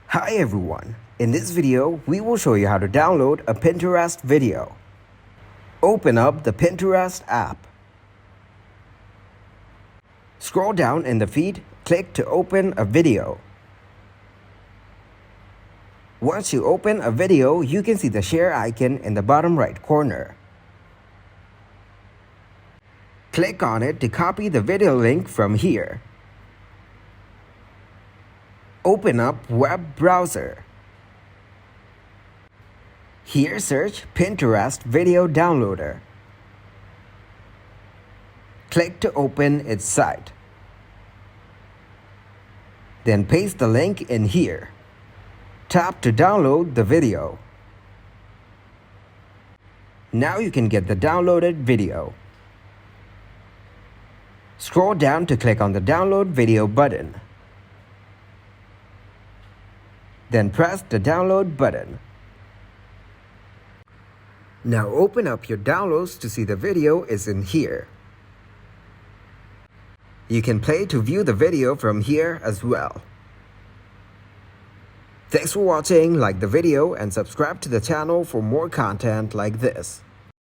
Hi everyone, in this video we will show you how to download a Pinterest video. Open up the Pinterest app. Scroll down in the feed, click to open a video. Once you open a video, you can see the share icon in the bottom right corner. Click on it to copy the video link from here. Open up web browser. Here search Pinterest Video Downloader. Click to open its site. Then paste the link in here. Tap to download the video. Now you can get the downloaded video. Scroll down to click on the download video button. Then press the download button. Now open up your downloads to see the video is in here. You can play to view the video from here as well. Thanks for watching, like the video and subscribe to the channel for more content like this.